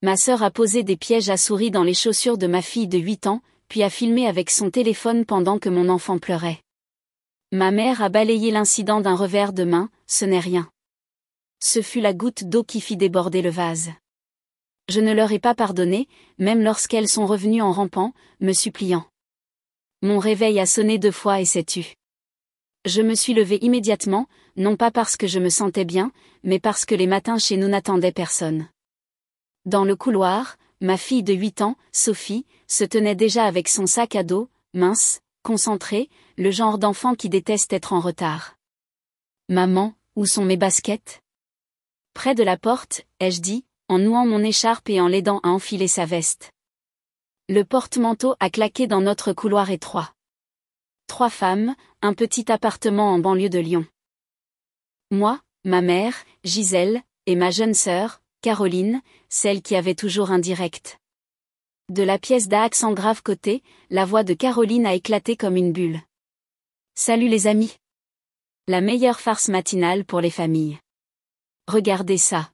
Ma sœur a posé des pièges à souris dans les chaussures de ma fille de 8 ans, puis a filmé avec son téléphone pendant que mon enfant pleurait. Ma mère a balayé l'incident d'un revers de main, ce n'est rien. Ce fut la goutte d'eau qui fit déborder le vase. Je ne leur ai pas pardonné, même lorsqu'elles sont revenues en rampant, me suppliant. Mon réveil a sonné 2 fois et s'est tu. Je me suis levée immédiatement, non pas parce que je me sentais bien, mais parce que les matins chez nous n'attendaient personne. Dans le couloir, ma fille de 8 ans, Sophie, se tenait déjà avec son sac à dos, mince, concentrée, le genre d'enfant qui déteste être en retard. « Maman, où sont mes baskets ?» Près de la porte, ai-je dit, en nouant mon écharpe et en l'aidant à enfiler sa veste. Le porte-manteau a claqué dans notre couloir étroit. 3 femmes, un petit appartement en banlieue de Lyon. Moi, ma mère, Gisèle, et ma jeune sœur, Caroline, celle qui avait toujours un direct. De la pièce d'accent grave côté, la voix de Caroline a éclaté comme une bulle. Salut les amis. La meilleure farce matinale pour les familles. Regardez ça.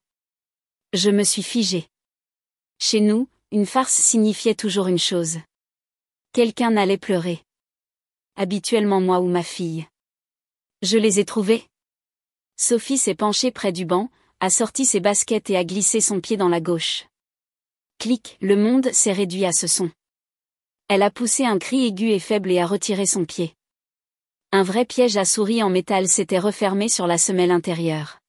Je me suis figée. Chez nous, une farce signifiait toujours une chose. Quelqu'un allait pleurer. Habituellement moi ou ma fille. Je les ai trouvés. Sophie s'est penchée près du banc, a sorti ses baskets et a glissé son pied dans la gauche. Clic, le monde s'est réduit à ce son. Elle a poussé un cri aigu et faible et a retiré son pied. Un vrai piège à souris en métal s'était refermé sur la semelle intérieure.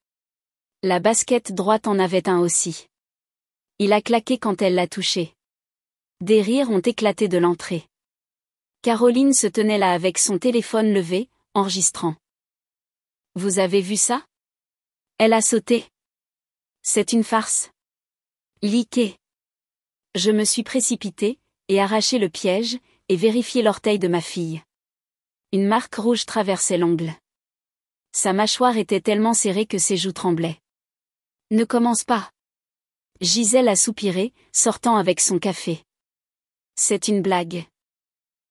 La basket droite en avait un aussi. Il a claqué quand elle l'a touché. Des rires ont éclaté de l'entrée. Caroline se tenait là avec son téléphone levé, enregistrant. Vous avez vu ça? Elle a sauté. C'est une farce. Liqué. Je me suis précipitée, et arraché le piège, et vérifié l'orteil de ma fille. Une marque rouge traversait l'ongle. Sa mâchoire était tellement serrée que ses joues tremblaient. Ne commence pas. Gisèle a soupiré, sortant avec son café. C'est une blague.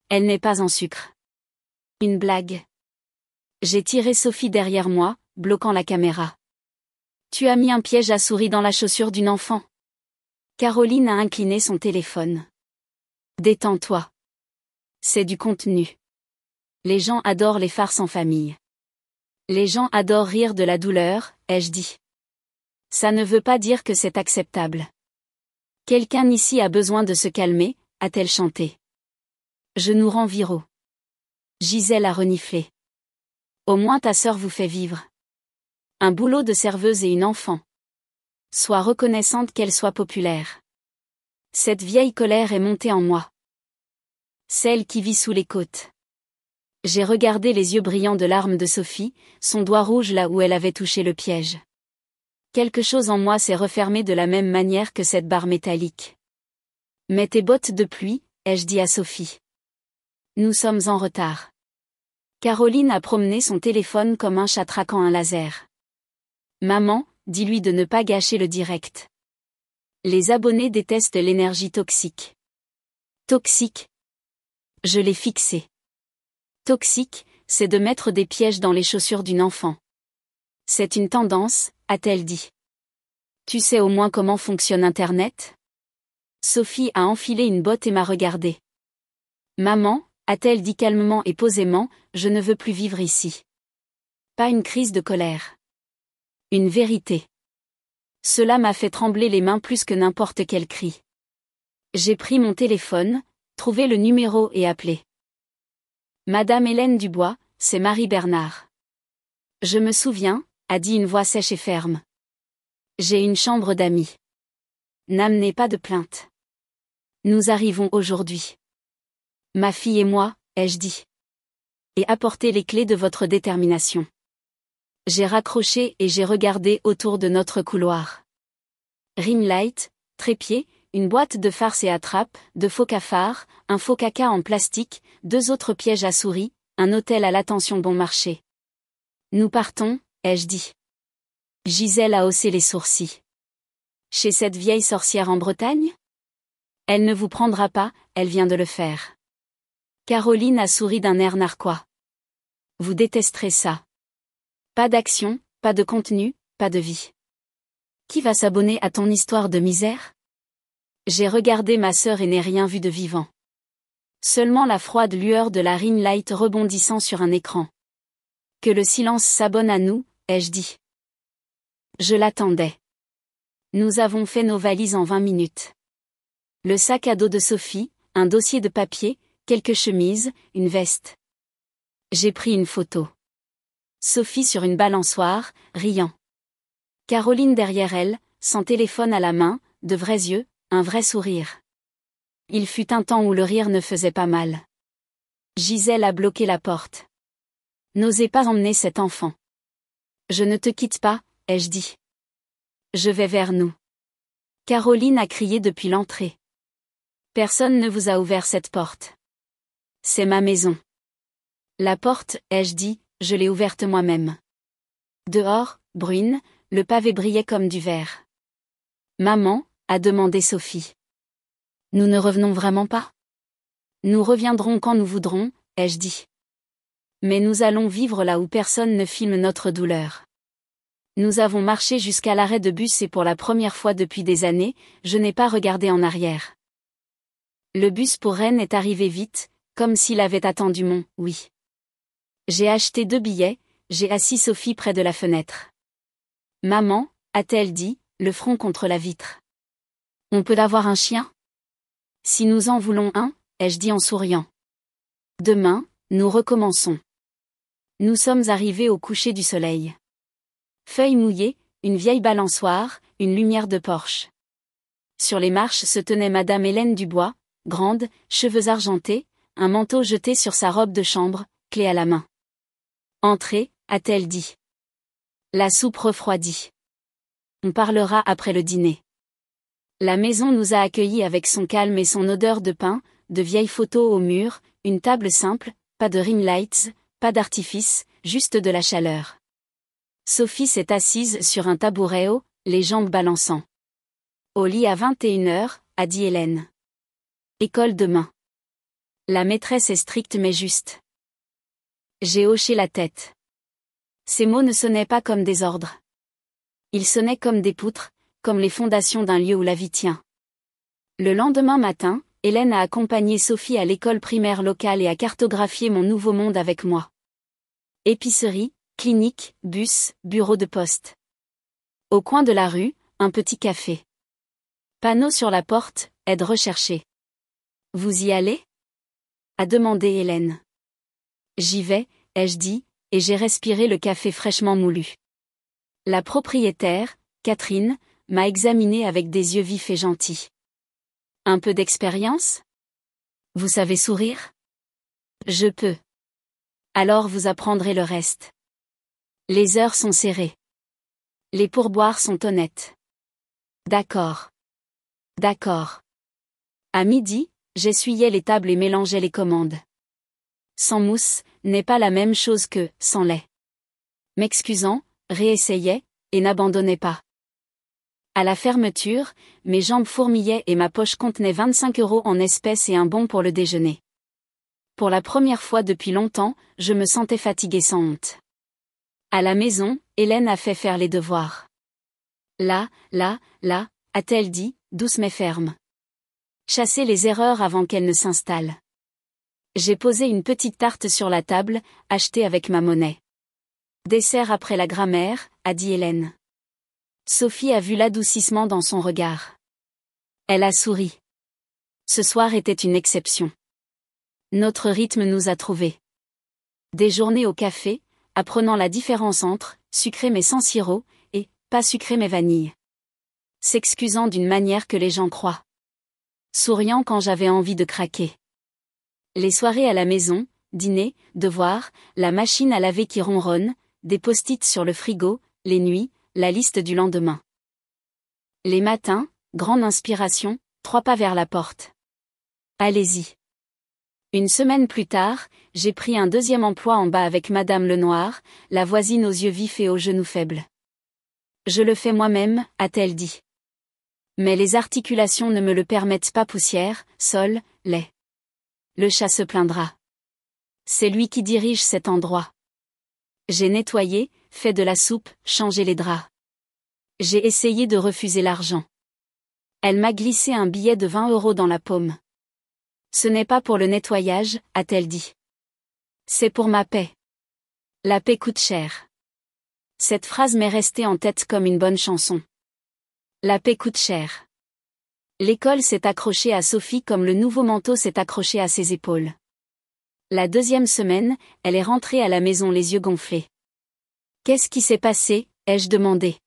Elle n'est pas en sucre. Une blague. J'ai tiré Sophie derrière moi, bloquant la caméra. Tu as mis un piège à souris dans la chaussure d'une enfant. Caroline a incliné son téléphone. Détends-toi. C'est du contenu. Les gens adorent les farces en famille. Les gens adorent rire de la douleur, ai-je dit. Ça ne veut pas dire que c'est acceptable. Quelqu'un ici a besoin de se calmer, a-t-elle chanté. Je nous rends viraux. Gisèle a reniflé. Au moins ta sœur vous fait vivre. Un boulot de serveuse et une enfant. Sois reconnaissante qu'elle soit populaire. Cette vieille colère est montée en moi. Celle qui vit sous les côtes. J'ai regardé les yeux brillants de larmes de Sophie, son doigt rouge là où elle avait touché le piège. Quelque chose en moi s'est refermé de la même manière que cette barre métallique. Mets tes bottes de pluie, ai-je dit à Sophie. Nous sommes en retard. Caroline a promené son téléphone comme un chat traquant un laser. Maman, dis-lui de ne pas gâcher le direct. Les abonnés détestent l'énergie toxique. Toxique. Je l'ai fixé. Toxique, c'est de mettre des pièges dans les chaussures d'une enfant. C'est une tendance, a-t-elle dit. Tu sais au moins comment fonctionne Internet? Sophie a enfilé une botte et m'a regardée. Maman, a-t-elle dit calmement et posément, je ne veux plus vivre ici. Pas une crise de colère. Une vérité. Cela m'a fait trembler les mains plus que n'importe quel cri. J'ai pris mon téléphone, trouvé le numéro et appelé. Madame Hélène Dubois, c'est Marie Bernard. Je me souviens, a dit une voix sèche et ferme. J'ai une chambre d'amis. N'amenez pas de plainte. Nous arrivons aujourd'hui. Ma fille et moi, ai-je dit. Et apportez les clés de votre détermination. J'ai raccroché et j'ai regardé autour de notre couloir. Ring light, trépied, une boîte de farce et attrape, de faux cafards, un faux caca en plastique, 2 autres pièges à souris, un hôtel à l'attention bon marché. Nous partons, ai-je dit. Gisèle a haussé les sourcils. Chez cette vieille sorcière en Bretagne? Elle ne vous prendra pas, elle vient de le faire. Caroline a souri d'un air narquois. Vous détesterez ça. Pas d'action, pas de contenu, pas de vie. Qui va s'abonner à ton histoire de misère? J'ai regardé ma sœur et n'ai rien vu de vivant. Seulement la froide lueur de la ring light rebondissant sur un écran. Que le silence s'abonne à nous, ai-je dit. Je l'attendais. Nous avons fait nos valises en 20 minutes. Le sac à dos de Sophie, un dossier de papier, quelques chemises, une veste. J'ai pris une photo. Sophie sur une balançoire, riant. Caroline derrière elle, son téléphone à la main, de vrais yeux, un vrai sourire. Il fut un temps où le rire ne faisait pas mal. Gisèle a bloqué la porte. N'osez pas emmener cet enfant. Je ne te quitte pas, ai-je dit. Je vais vers nous. Caroline a crié depuis l'entrée. Personne ne vous a ouvert cette porte. C'est ma maison. La porte, ai-je dit, je l'ai ouverte moi-même. Dehors, brune, le pavé brillait comme du verre. Maman, a demandé Sophie. Nous ne revenons vraiment pas? Nous reviendrons quand nous voudrons, ai-je dit. Mais nous allons vivre là où personne ne filme notre douleur. Nous avons marché jusqu'à l'arrêt de bus et pour la première fois depuis des années, je n'ai pas regardé en arrière. Le bus pour Rennes est arrivé vite, comme s'il avait attendu mon « oui ». J'ai acheté 2 billets, j'ai assis Sophie près de la fenêtre. Maman, a-t-elle dit, le front contre la vitre. On peut avoir un chien? Si nous en voulons un, ai-je dit en souriant. Demain, nous recommençons. Nous sommes arrivés au coucher du soleil. Feuilles mouillées, une vieille balançoire, une lumière de Porsche. Sur les marches se tenait Madame Hélène Dubois, grande, cheveux argentés, un manteau jeté sur sa robe de chambre, clé à la main. Entrez, a-t-elle dit. La soupe refroidit. On parlera après le dîner. La maison nous a accueillis avec son calme et son odeur de pain, de vieilles photos au mur, une table simple, pas de ring lights, pas d'artifice, juste de la chaleur. Sophie s'est assise sur un tabouret haut, les jambes balançant. Au lit à 21h, a dit Hélène. École demain. La maîtresse est stricte mais juste. J'ai hoché la tête. Ces mots ne sonnaient pas comme des ordres. Ils sonnaient comme des poutres, comme les fondations d'un lieu où la vie tient. Le lendemain matin, Hélène a accompagné Sophie à l'école primaire locale et a cartographié mon nouveau monde avec moi. Épicerie, clinique, bus, bureau de poste. Au coin de la rue, un petit café. Panneau sur la porte, aide recherchée. Vous y allez? A demandé Hélène. J'y vais, ai-je dit, et j'ai respiré le café fraîchement moulu. La propriétaire, Catherine, m'a examiné avec des yeux vifs et gentils. Un peu d'expérience? Vous savez sourire? Je peux. Alors vous apprendrez le reste. Les heures sont serrées. Les pourboires sont honnêtes. D'accord. D'accord. À midi, j'essuyais les tables et mélangeais les commandes. Sans mousse, n'est pas la même chose que sans lait. M'excusant, réessayais, et n'abandonnais pas. À la fermeture, mes jambes fourmillaient et ma poche contenait 25 € en espèces et un bon pour le déjeuner. Pour la première fois depuis longtemps, je me sentais fatiguée sans honte. À la maison, Hélène a fait faire les devoirs. Là, a-t-elle dit, douce mais ferme. Chasser les erreurs avant qu'elles ne s'installent. J'ai posé une petite tarte sur la table, achetée avec ma monnaie. Dessert après la grammaire, a dit Hélène. Sophie a vu l'adoucissement dans son regard. Elle a souri. Ce soir était une exception. Notre rythme nous a trouvés. Des journées au café, apprenant la différence entre sucré mais sans sirop et pas sucré mais vanille. S'excusant d'une manière que les gens croient. Souriant quand j'avais envie de craquer. Les soirées à la maison, dîner, devoirs, la machine à laver qui ronronne, des post-it sur le frigo, les nuits, la liste du lendemain. Les matins, grande inspiration, 3 pas vers la porte. Allez-y. Une semaine plus tard, j'ai pris un deuxième emploi en bas avec Madame Lenoir, la voisine aux yeux vifs et aux genoux faibles. Je le fais moi-même, a-t-elle dit. Mais les articulations ne me le permettent pas poussière, sol, lait. Le chat se plaindra. C'est lui qui dirige cet endroit. J'ai nettoyé, fait de la soupe, changé les draps. J'ai essayé de refuser l'argent. Elle m'a glissé un billet de 20 € dans la paume. Ce n'est pas pour le nettoyage, a-t-elle dit. C'est pour ma paix. La paix coûte cher. Cette phrase m'est restée en tête comme une bonne chanson. La paix coûte cher. L'école s'est accrochée à Sophie comme le nouveau manteau s'est accroché à ses épaules. La deuxième semaine, elle est rentrée à la maison les yeux gonflés. Qu'est-ce qui s'est passé, ai-je demandé.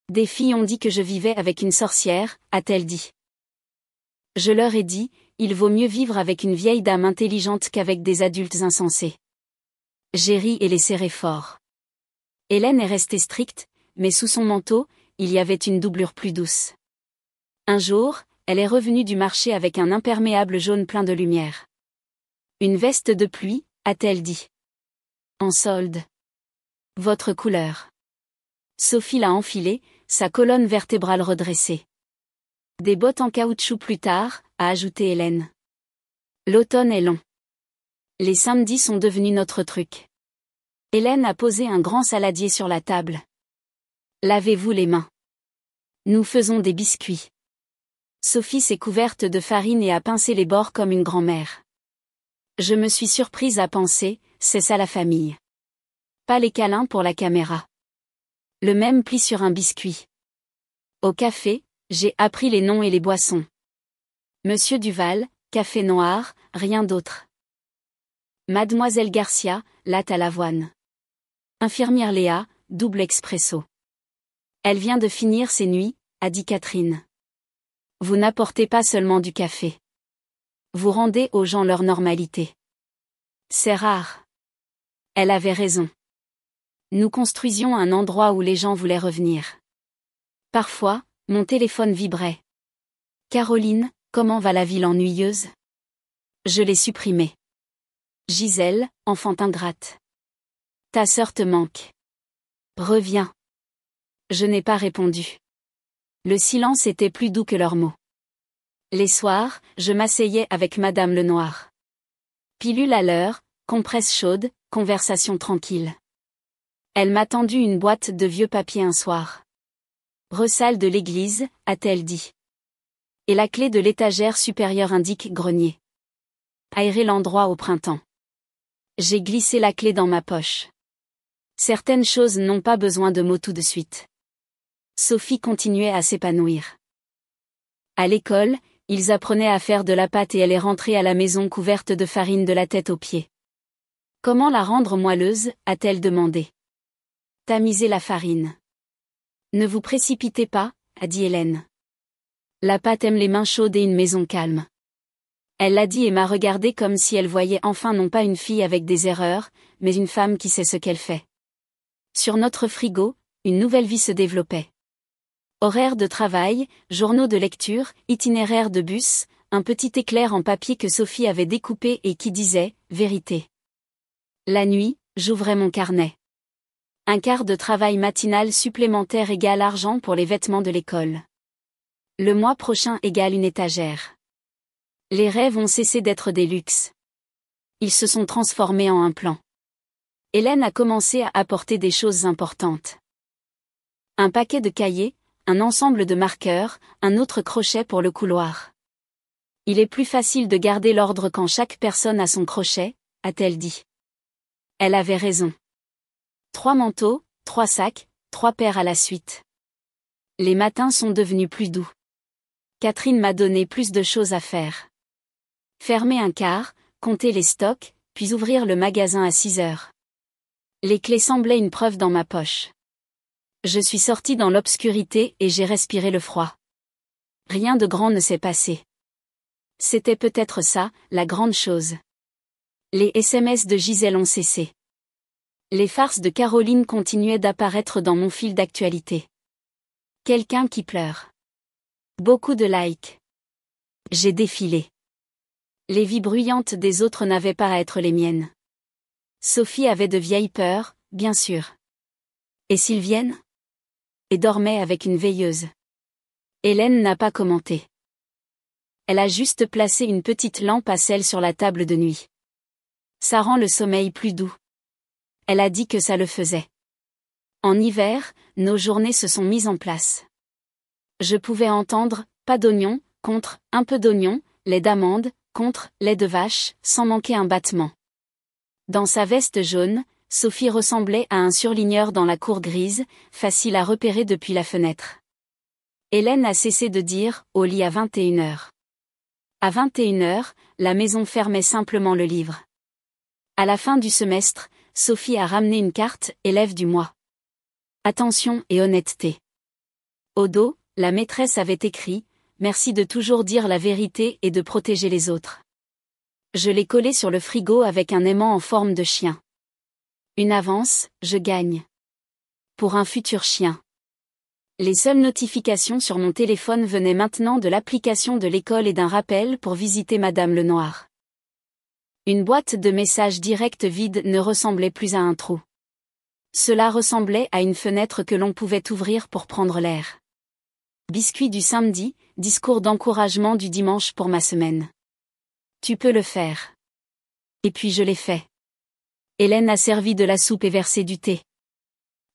Des filles ont dit que je vivais avec une sorcière, a-t-elle dit. Je leur ai dit, il vaut mieux vivre avec une vieille dame intelligente qu'avec des adultes insensés. J'ai ri et les serré fort. Hélène est restée stricte, mais sous son manteau, il y avait une doublure plus douce. Un jour, elle est revenue du marché avec un imperméable jaune plein de lumière. Une veste de pluie, a-t-elle dit. En solde. Votre couleur. Sophie l'a enfilée, sa colonne vertébrale redressée. Des bottes en caoutchouc plus tard, a ajouté Hélène. L'automne est long. Les samedis sont devenus notre truc. Hélène a posé un grand saladier sur la table. Lavez-vous les mains. Nous faisons des biscuits. Sophie s'est couverte de farine et a pincé les bords comme une grand-mère. Je me suis surprise à penser, c'est ça la famille. Pas les câlins pour la caméra. Le même pli sur un biscuit. Au café, j'ai appris les noms et les boissons. Monsieur Duval, café noir, rien d'autre. Mademoiselle Garcia, latte à l'avoine. Infirmière Léa, double expresso. Elle vient de finir ses nuits, a dit Catherine. Vous n'apportez pas seulement du café. Vous rendez aux gens leur normalité. C'est rare. Elle avait raison. Nous construisions un endroit où les gens voulaient revenir. Parfois, mon téléphone vibrait. Caroline, comment va la ville ennuyeuse? Je l'ai supprimée. Gisèle, enfant ingrate. Ta sœur te manque. Reviens. Je n'ai pas répondu. Le silence était plus doux que leurs mots. Les soirs, je m'asseyais avec Madame Lenoir. Pilule à l'heure, compresse chaude, conversation tranquille. Elle m'a tendu une boîte de vieux papiers un soir. Ressalle de l'église, a-t-elle dit. Et la clé de l'étagère supérieure indique grenier. Aérer l'endroit au printemps. J'ai glissé la clé dans ma poche. Certaines choses n'ont pas besoin de mots tout de suite. Sophie continuait à s'épanouir. À l'école, ils apprenaient à faire de la pâte et elle est rentrée à la maison couverte de farine de la tête aux pieds. Comment la rendre moelleuse, a-t-elle demandé. Tamiser la farine. Ne vous précipitez pas, a dit Hélène. La pâte aime les mains chaudes et une maison calme. Elle l'a dit et m'a regardé comme si elle voyait enfin non pas une fille avec des erreurs, mais une femme qui sait ce qu'elle fait. Sur notre frigo, une nouvelle vie se développait. Horaires de travail, journaux de lecture, itinéraire de bus, un petit éclair en papier que Sophie avait découpé et qui disait « Vérité ». La nuit, j'ouvrais mon carnet. Un quart de travail matinal supplémentaire égale argent pour les vêtements de l'école. Le mois prochain égale une étagère. Les rêves ont cessé d'être des luxes. Ils se sont transformés en un plan. Hélène a commencé à apporter des choses importantes. Un paquet de cahiers, un ensemble de marqueurs, un autre crochet pour le couloir. Il est plus facile de garder l'ordre quand chaque personne a son crochet, a-t-elle dit. Elle avait raison. 3 manteaux, 3 sacs, 3 paires à la suite. Les matins sont devenus plus doux. Catherine m'a donné plus de choses à faire. Fermer un quart, compter les stocks, puis ouvrir le magasin à 6 heures. Les clés semblaient une preuve dans ma poche. Je suis sortie dans l'obscurité et j'ai respiré le froid. Rien de grand ne s'est passé. C'était peut-être ça, la grande chose. Les SMS de Gisèle ont cessé. Les farces de Caroline continuaient d'apparaître dans mon fil d'actualité. Quelqu'un qui pleure. Beaucoup de likes. J'ai défilé. Les vies bruyantes des autres n'avaient pas à être les miennes. Sophie avait de vieilles peurs, bien sûr. Et Sylvienne? Et dormait avec une veilleuse. Hélène n'a pas commenté. Elle a juste placé une petite lampe à sel sur la table de nuit. Ça rend le sommeil plus doux. Elle a dit que ça le faisait. En hiver, nos journées se sont mises en place. Je pouvais entendre pas d'oignon, contre, un peu d'oignon, lait d'amande, contre, lait de vache, sans manquer un battement. Dans sa veste jaune, Sophie ressemblait à un surligneur dans la cour grise, facile à repérer depuis la fenêtre. Hélène a cessé de dire « au lit à 21h ». À 21h, la maison fermait simplement le livre. À la fin du semestre, Sophie a ramené une carte « élève du mois ». Attention et honnêteté. Au dos, la maîtresse avait écrit « Merci de toujours dire la vérité et de protéger les autres ». Je l'ai collé sur le frigo avec un aimant en forme de chien. Une avance, je gagne. Pour un futur chien. Les seules notifications sur mon téléphone venaient maintenant de l'application de l'école et d'un rappel pour visiter Madame Lenoir. Une boîte de messages directs vide ne ressemblait plus à un trou. Cela ressemblait à une fenêtre que l'on pouvait ouvrir pour prendre l'air. Biscuit du samedi, discours d'encouragement du dimanche pour ma semaine. Tu peux le faire. Et puis je l'ai fait. Hélène a servi de la soupe et versé du thé.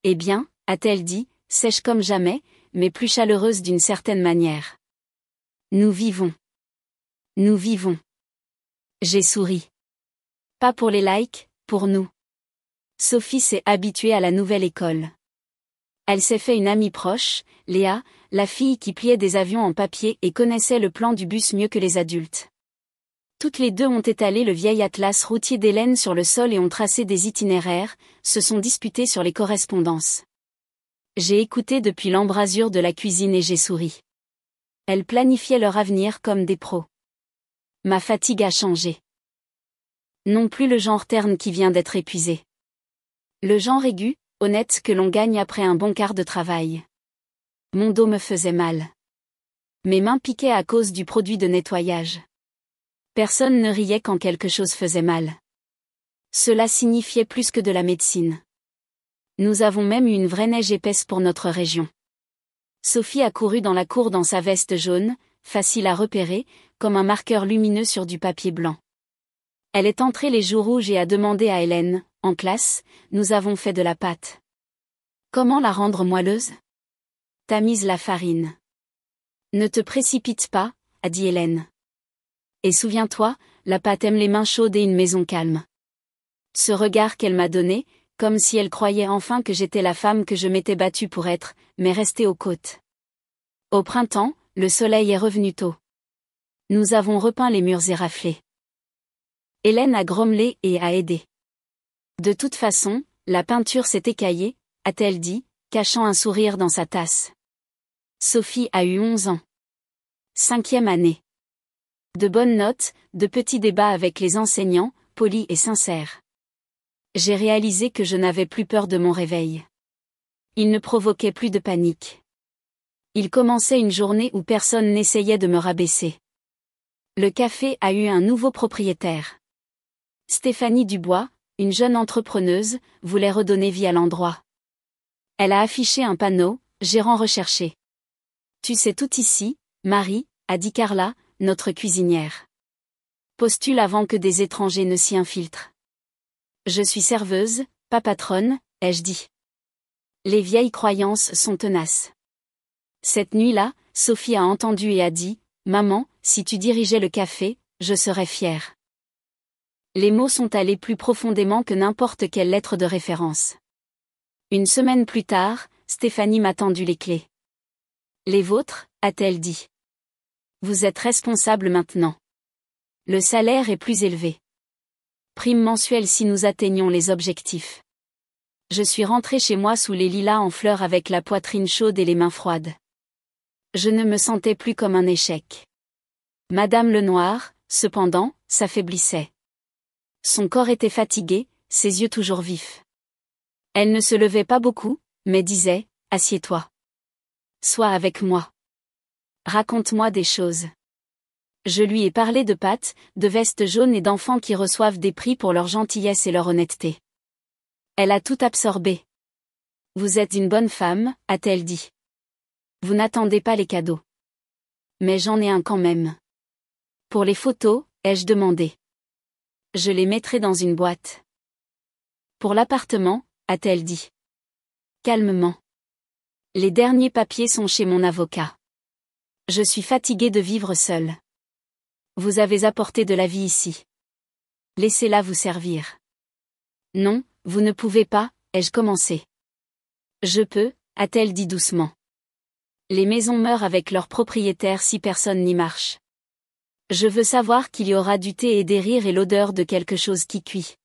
Eh bien, a-t-elle dit, sèche comme jamais, mais plus chaleureuse d'une certaine manière. Nous vivons. Nous vivons. J'ai souri. Pas pour les likes, pour nous. Sophie s'est habituée à la nouvelle école. Elle s'est fait une amie proche, Léa, la fille qui pliait des avions en papier et connaissait le plan du bus mieux que les adultes. Toutes les deux ont étalé le vieil atlas routier d'Hélène sur le sol et ont tracé des itinéraires, se sont disputées sur les correspondances. J'ai écouté depuis l'embrasure de la cuisine et j'ai souri. Elles planifiaient leur avenir comme des pros. Ma fatigue a changé. Non plus le genre terne qui vient d'être épuisé. Le genre aigu, honnête que l'on gagne après un bon quart de travail. Mon dos me faisait mal. Mes mains piquaient à cause du produit de nettoyage. Personne ne riait quand quelque chose faisait mal. Cela signifiait plus que de la médecine. Nous avons même eu une vraie neige épaisse pour notre région. Sophie a couru dans la cour dans sa veste jaune, facile à repérer, comme un marqueur lumineux sur du papier blanc. Elle est entrée les joues rouges et a demandé à Hélène, en classe, nous avons fait de la pâte. Comment la rendre moelleuse ? Tamise la farine. Ne te précipite pas, a dit Hélène. Et souviens-toi, la pâte aime les mains chaudes et une maison calme. Ce regard qu'elle m'a donné, comme si elle croyait enfin que j'étais la femme que je m'étais battue pour être, mais restée aux côtes. Au printemps, le soleil est revenu tôt. Nous avons repeint les murs éraflés. Hélène a grommelé et a aidé. De toute façon, la peinture s'est écaillée, a-t-elle dit, cachant un sourire dans sa tasse. Sophie a eu 11 ans. 5e année. De bonnes notes, de petits débats avec les enseignants, polis et sincères. J'ai réalisé que je n'avais plus peur de mon réveil. Il ne provoquait plus de panique. Il commençait une journée où personne n'essayait de me rabaisser. Le café a eu un nouveau propriétaire. Stéphanie Dubois, une jeune entrepreneuse, voulait redonner vie à l'endroit. Elle a affiché un panneau, gérant recherché. Tu sais tout ici, Marie, a dit Carla, notre cuisinière. Postule avant que des étrangers ne s'y infiltrent. Je suis serveuse, pas patronne, ai-je dit. Les vieilles croyances sont tenaces. Cette nuit-là, Sophie a entendu et a dit, « Maman, si tu dirigeais le café, je serais fière. » Les mots sont allés plus profondément que n'importe quelle lettre de référence. Une semaine plus tard, Stéphanie m'a tendu les clés. Les vôtres, a-t-elle dit. Vous êtes responsable maintenant. Le salaire est plus élevé. Prime mensuelle si nous atteignons les objectifs. Je suis rentrée chez moi sous les lilas en fleurs avec la poitrine chaude et les mains froides. Je ne me sentais plus comme un échec. Madame Lenoir, cependant, s'affaiblissait. Son corps était fatigué, ses yeux toujours vifs. Elle ne se levait pas beaucoup, mais disait, « Assieds-toi. Sois avec moi. Raconte-moi des choses. » Je lui ai parlé de pâtes, de vestes jaunes et d'enfants qui reçoivent des prix pour leur gentillesse et leur honnêteté. Elle a tout absorbé. « Vous êtes une bonne femme, a-t-elle dit. Vous n'attendez pas les cadeaux. Mais j'en ai un quand même. Pour les photos, ai-je demandé. Je les mettrai dans une boîte. Pour l'appartement, a-t-elle dit. Calmement. Les derniers papiers sont chez mon avocat. Je suis fatiguée de vivre seule. Vous avez apporté de la vie ici. Laissez-la vous servir. Non, vous ne pouvez pas, ai-je commencé. Je peux, a-t-elle dit doucement. Les maisons meurent avec leurs propriétaires si personne n'y marche. Je veux savoir qu'il y aura du thé et des rires et l'odeur de quelque chose qui cuit.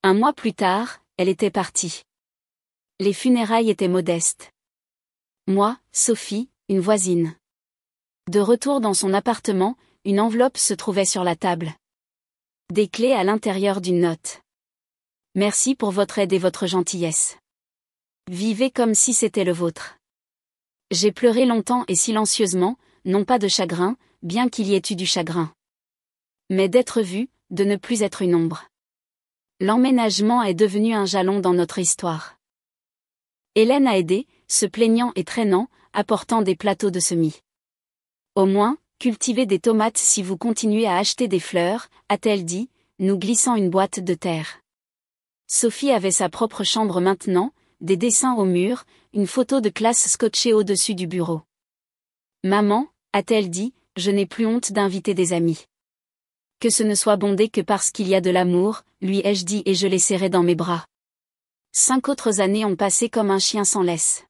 Un mois plus tard, elle était partie. Les funérailles étaient modestes. Moi, Sophie, une voisine. De retour dans son appartement, une enveloppe se trouvait sur la table. Des clés à l'intérieur d'une note. Merci pour votre aide et votre gentillesse. Vivez comme si c'était le vôtre. J'ai pleuré longtemps et silencieusement, non pas de chagrin, bien qu'il y ait eu du chagrin. Mais d'être vue, de ne plus être une ombre. L'emménagement est devenu un jalon dans notre histoire. Hélène a aidé, se plaignant et traînant, apportant des plateaux de semis. Au moins, cultivez des tomates si vous continuez à acheter des fleurs, a-t-elle dit, nous glissant une boîte de terre. Sophie avait sa propre chambre maintenant, des dessins au mur, une photo de classe scotchée au-dessus du bureau. Maman, a-t-elle dit, je n'ai plus honte d'inviter des amis. Que ce ne soit bondé que parce qu'il y a de l'amour, lui ai-je dit et je l'ai serré dans mes bras. 5 autres années ont passé comme un chien sans laisse.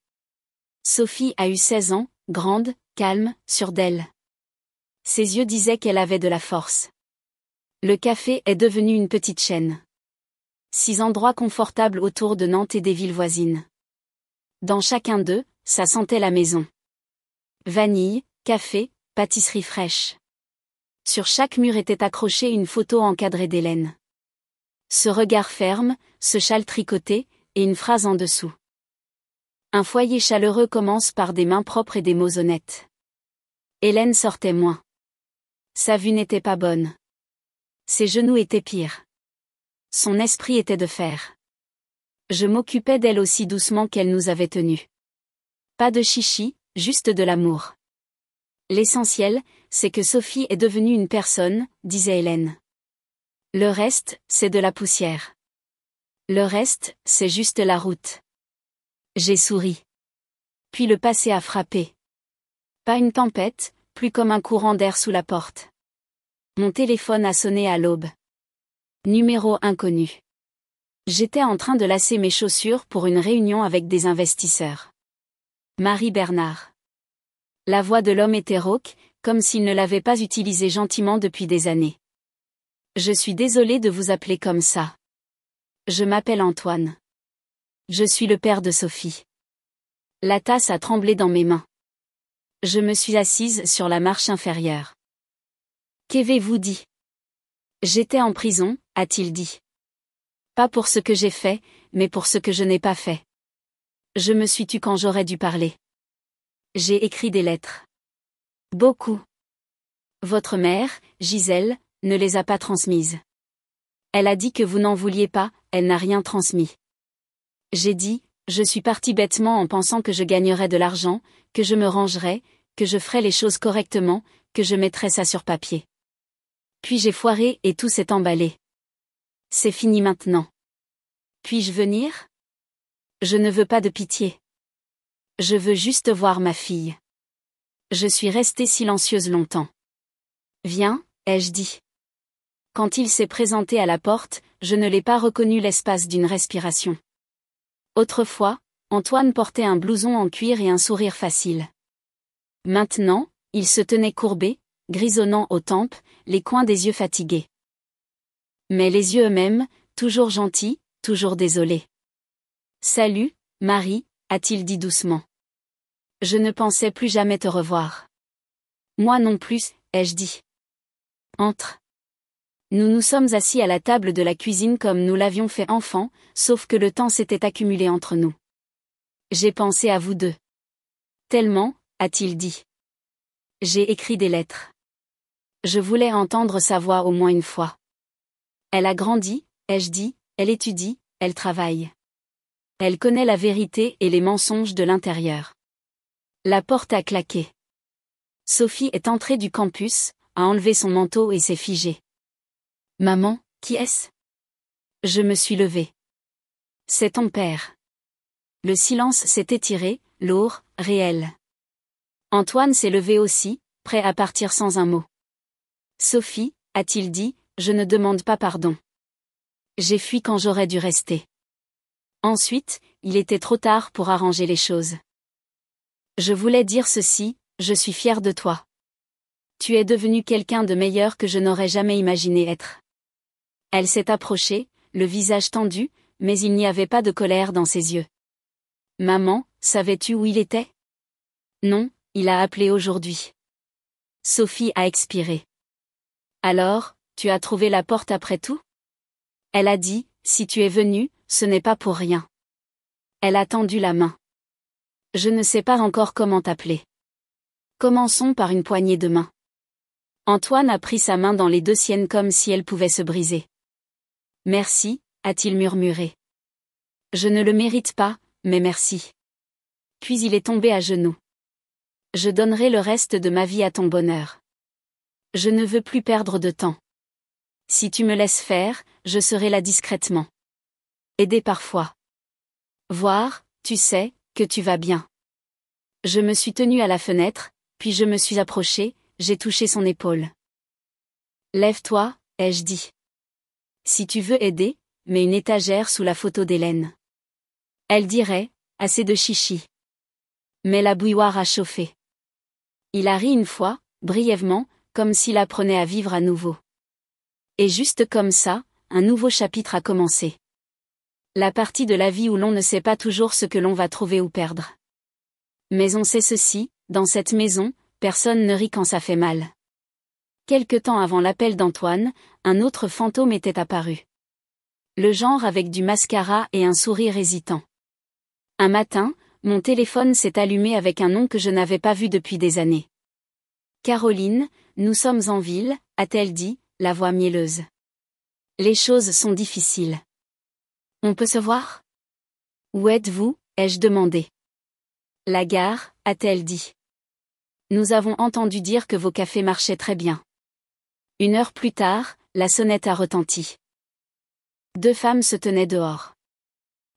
Sophie a eu 16 ans, grande, calme, sûre d'elle. Ses yeux disaient qu'elle avait de la force. Le café est devenu une petite chaîne. 6 endroits confortables autour de Nantes et des villes voisines. Dans chacun d'eux, ça sentait la maison. Vanille, café, pâtisserie fraîche. Sur chaque mur était accrochée une photo encadrée d'Hélène. Ce regard ferme, ce châle tricoté, et une phrase en dessous. Un foyer chaleureux commence par des mains propres et des mots honnêtes. Hélène sortait moins. Sa vue n'était pas bonne. Ses genoux étaient pires. Son esprit était de fer. Je m'occupais d'elle aussi doucement qu'elle nous avait tenus. Pas de chichi, juste de l'amour. L'essentiel, c'est que Sophie est devenue une personne, disait Hélène. Le reste, c'est de la poussière. Le reste, c'est juste la route. J'ai souri. Puis le passé a frappé. Pas une tempête, plus comme un courant d'air sous la porte. Mon téléphone a sonné à l'aube. Numéro inconnu. J'étais en train de lasser mes chaussures pour une réunion avec des investisseurs. Marie Bernard. La voix de l'homme était rauque, comme s'il ne l'avait pas utilisée gentiment depuis des années. Je suis désolée de vous appeler comme ça. Je m'appelle Antoine. Je suis le père de Sophie. La tasse a tremblé dans mes mains. Je me suis assise sur la marche inférieure. Qu'avez-vous dit? J'étais en prison, a-t-il dit. Pas pour ce que j'ai fait, mais pour ce que je n'ai pas fait. Je me suis tue quand j'aurais dû parler. J'ai écrit des lettres. Beaucoup. Votre mère, Gisèle, ne les a pas transmises. Elle a dit que vous n'en vouliez pas, elle n'a rien transmis. J'ai dit, je suis partie bêtement en pensant que je gagnerais de l'argent, que je me rangerais, que je ferais les choses correctement, que je mettrais ça sur papier. Puis j'ai foiré et tout s'est emballé. C'est fini maintenant. Puis-je venir? Je ne veux pas de pitié. Je veux juste voir ma fille. Je suis restée silencieuse longtemps. Viens, ai-je dit. Quand il s'est présenté à la porte, je ne l'ai pas reconnu l'espace d'une respiration. Autrefois, Antoine portait un blouson en cuir et un sourire facile. Maintenant, il se tenait courbé, grisonnant aux tempes, les coins des yeux fatigués. Mais les yeux eux-mêmes, toujours gentils, toujours désolés. Salut, Marie, a-t-il dit doucement. Je ne pensais plus jamais te revoir. Moi non plus, ai-je dit. Entre. Nous nous sommes assis à la table de la cuisine comme nous l'avions fait enfant, sauf que le temps s'était accumulé entre nous. J'ai pensé à vous deux. Tellement, a-t-il dit. J'ai écrit des lettres. Je voulais entendre sa voix au moins une fois. Elle a grandi, ai-je dit, elle étudie, elle travaille. Elle connaît la vérité et les mensonges de l'intérieur. La porte a claqué. Sophie est entrée du campus, a enlevé son manteau et s'est figée. Maman, qui est-ce? Je me suis levée. C'est ton père. Le silence s'est étiré, lourd, réel. Antoine s'est levé aussi, prêt à partir sans un mot. Sophie, a-t-il dit, je ne demande pas pardon. J'ai fui quand j'aurais dû rester. Ensuite, il était trop tard pour arranger les choses. Je voulais dire ceci, je suis fière de toi. Tu es devenu quelqu'un de meilleur que je n'aurais jamais imaginé être. Elle s'est approchée, le visage tendu, mais il n'y avait pas de colère dans ses yeux. Maman, savais-tu où il était? Non, il a appelé aujourd'hui. Sophie a expiré. Alors, tu as trouvé la porte après tout? Elle a dit, si tu es venu, ce n'est pas pour rien. Elle a tendu la main. Je ne sais pas encore comment t'appeler. Commençons par une poignée de main. Antoine a pris sa main dans les deux siennes comme si elle pouvait se briser. Merci, a-t-il murmuré. Je ne le mérite pas, mais merci. Puis il est tombé à genoux. Je donnerai le reste de ma vie à ton bonheur. Je ne veux plus perdre de temps. Si tu me laisses faire, je serai là discrètement. Aider parfois. Voir, tu sais, que tu vas bien. Je me suis tenue à la fenêtre, puis je me suis approchée, j'ai touché son épaule. Lève-toi, ai-je dit. Si tu veux aider, mets une étagère sous la photo d'Hélène. Elle dirait, assez de chichi. Mais la bouilloire a chauffé. Il a ri une fois, brièvement, comme s'il apprenait à vivre à nouveau. Et juste comme ça, un nouveau chapitre a commencé. La partie de la vie où l'on ne sait pas toujours ce que l'on va trouver ou perdre. Mais on sait ceci, dans cette maison, personne ne rit quand ça fait mal. Quelque temps avant l'appel d'Antoine, un autre fantôme était apparu. Le genre avec du mascara et un sourire hésitant. Un matin, mon téléphone s'est allumé avec un nom que je n'avais pas vu depuis des années. Caroline, nous sommes en ville, a-t-elle dit, la voix mielleuse. Les choses sont difficiles. On peut se voir? Où êtes-vous, ai-je demandé. La gare, a-t-elle dit. Nous avons entendu dire que vos cafés marchaient très bien. 1 heure plus tard, la sonnette a retenti. 2 femmes se tenaient dehors.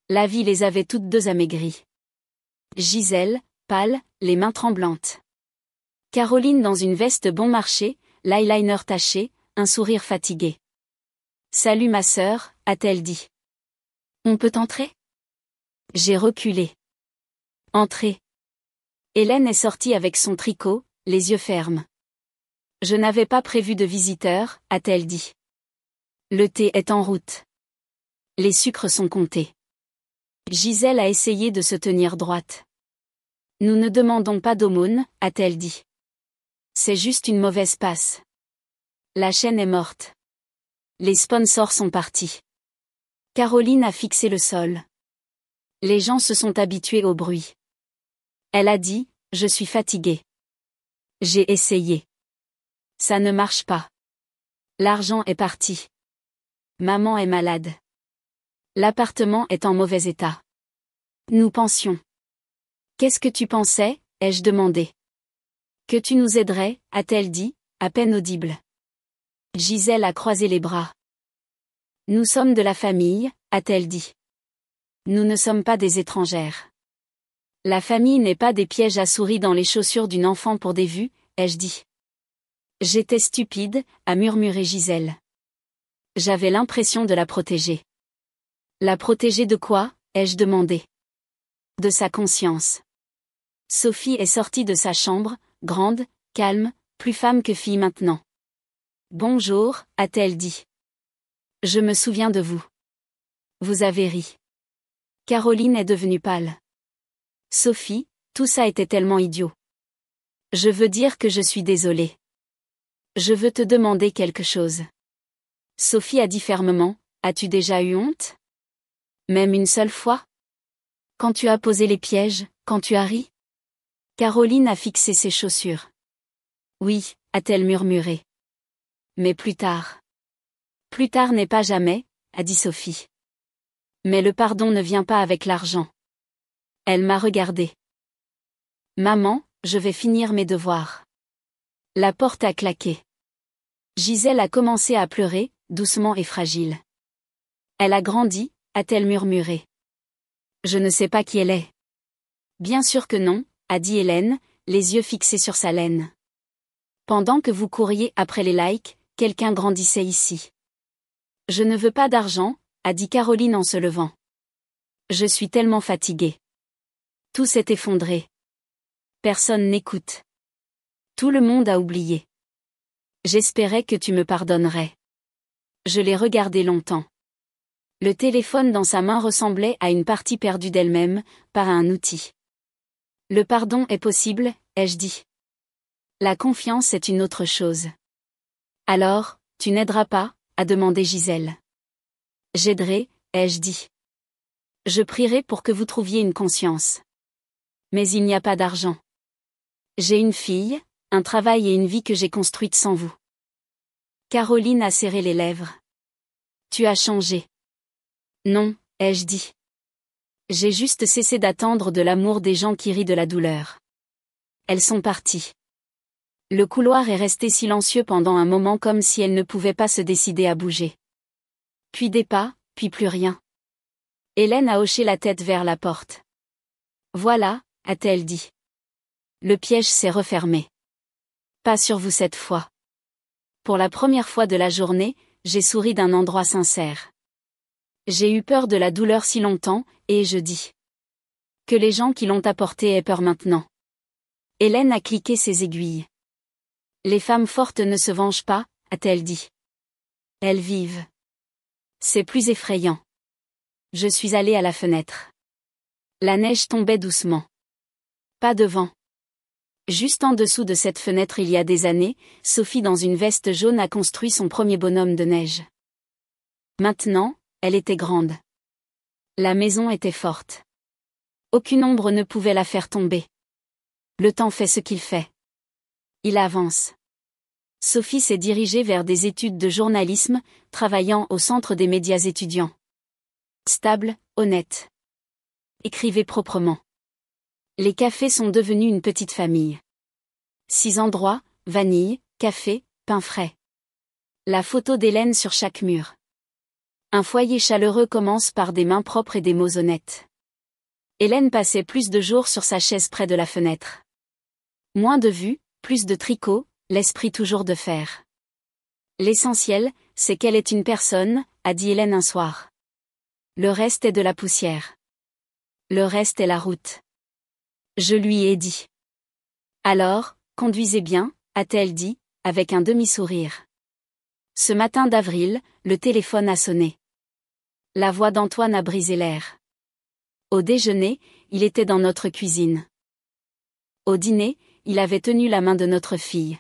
La vie les avait toutes deux amaigries. Gisèle, pâle, les mains tremblantes. Caroline dans une veste bon marché, l'eyeliner taché, un sourire fatigué. Salut ma sœur, a-t-elle dit. On peut entrer? J'ai reculé. Entrez. Hélène est sortie avec son tricot, les yeux fermes. Je n'avais pas prévu de visiteurs, a-t-elle dit. Le thé est en route. Les sucres sont comptés. Gisèle a essayé de se tenir droite. Nous ne demandons pas d'aumône, a-t-elle dit. C'est juste une mauvaise passe. La chaîne est morte. Les sponsors sont partis. Caroline a fixé le sol. Les gens se sont habitués au bruit. Elle a dit, je suis fatiguée. J'ai essayé. Ça ne marche pas. L'argent est parti. Maman est malade. L'appartement est en mauvais état. Nous pensions. Qu'est-ce que tu pensais, ai-je demandé. Que tu nous aiderais, a-t-elle dit, à peine audible. Gisèle a croisé les bras. Nous sommes de la famille, a-t-elle dit. Nous ne sommes pas des étrangères. La famille n'est pas des pièges à souris dans les chaussures d'une enfant pour des vues, ai-je dit. J'étais stupide, a murmuré Gisèle. J'avais l'impression de la protéger. La protéger de quoi, ai-je demandé. De sa conscience. Sophie est sortie de sa chambre, grande, calme, plus femme que fille maintenant. Bonjour, a-t-elle dit. Je me souviens de vous. Vous avez ri. Caroline est devenue pâle. Sophie, tout ça était tellement idiot. Je veux dire que je suis désolée. Je veux te demander quelque chose. Sophie a dit fermement, as-tu déjà eu honte? Même une seule fois? Quand tu as posé les pièges, quand tu as ri? Caroline a fixé ses chaussures. Oui, a-t-elle murmuré. Mais plus tard. Plus tard n'est pas jamais, a dit Sophie. Mais le pardon ne vient pas avec l'argent. Elle m'a regardée. Maman, je vais finir mes devoirs. La porte a claqué. Gisèle a commencé à pleurer, doucement et fragile. Elle a grandi, a-t-elle murmuré. Je ne sais pas qui elle est. Bien sûr que non, a dit Hélène, les yeux fixés sur sa laine. Pendant que vous couriez après les likes, quelqu'un grandissait ici. Je ne veux pas d'argent, a dit Caroline en se levant. Je suis tellement fatiguée. Tout s'est effondré. Personne n'écoute. Tout le monde a oublié. J'espérais que tu me pardonnerais. Je l'ai regardé longtemps. Le téléphone dans sa main ressemblait à une partie perdue d'elle-même, par un outil. Le pardon est possible, ai-je dit. La confiance est une autre chose. Alors, tu n'aideras pas, a demandé Gisèle. J'aiderai, ai-je dit. Je prierai pour que vous trouviez une conscience. Mais il n'y a pas d'argent. J'ai une fille, un travail et une vie que j'ai construite sans vous. Caroline a serré les lèvres. Tu as changé. Non, ai-je dit. J'ai juste cessé d'attendre de l'amour des gens qui rient de la douleur. Elles sont parties. Le couloir est resté silencieux pendant un moment comme si elle ne pouvait pas se décider à bouger. Puis des pas, puis plus rien. Hélène a hoché la tête vers la porte. Voilà, a-t-elle dit. Le piège s'est refermé. Pas sur vous cette fois. Pour la première fois de la journée, j'ai souri d'un endroit sincère. J'ai eu peur de la douleur si longtemps, et je dis. Que les gens qui l'ont apportée aient peur maintenant. Hélène a cliqué ses aiguilles. Les femmes fortes ne se vengent pas, a-t-elle dit. Elles vivent. C'est plus effrayant. Je suis allée à la fenêtre. La neige tombait doucement. Pas de vent. Juste en dessous de cette fenêtre il y a des années, Sophie dans une veste jaune a construit son premier bonhomme de neige. Maintenant, elle était grande. La maison était forte. Aucune ombre ne pouvait la faire tomber. Le temps fait ce qu'il fait. Il avance. Sophie s'est dirigée vers des études de journalisme, travaillant au centre des médias étudiants. Stable, honnête. Écrivez proprement. Les cafés sont devenus une petite famille. 6 endroits, vanille, café, pain frais. La photo d'Hélène sur chaque mur. Un foyer chaleureux commence par des mains propres et des mots honnêtes. Hélène passait plus de jours sur sa chaise près de la fenêtre. Moins de vues, plus de tricot, l'esprit toujours de fer. L'essentiel, c'est qu'elle est une personne, a dit Hélène un soir. Le reste est de la poussière. Le reste est la route. Je lui ai dit. Alors, conduisez bien, a-t-elle dit, avec un demi-sourire. Ce matin d'avril, le téléphone a sonné. La voix d'Antoine a brisé l'air. Au déjeuner, il était dans notre cuisine. Au dîner, il avait tenu la main de notre fille.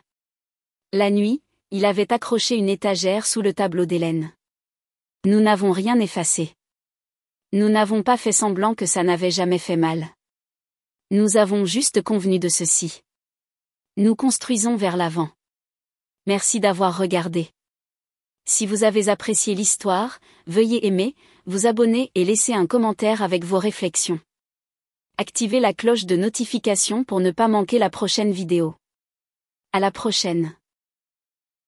La nuit, il avait accroché une étagère sous le tableau d'Hélène. Nous n'avons rien effacé. Nous n'avons pas fait semblant que ça n'avait jamais fait mal. Nous avons juste convenu de ceci. Nous construisons vers l'avant. Merci d'avoir regardé. Si vous avez apprécié l'histoire, veuillez aimer, vous abonner et laisser un commentaire avec vos réflexions. Activez la cloche de notification pour ne pas manquer la prochaine vidéo. À la prochaine.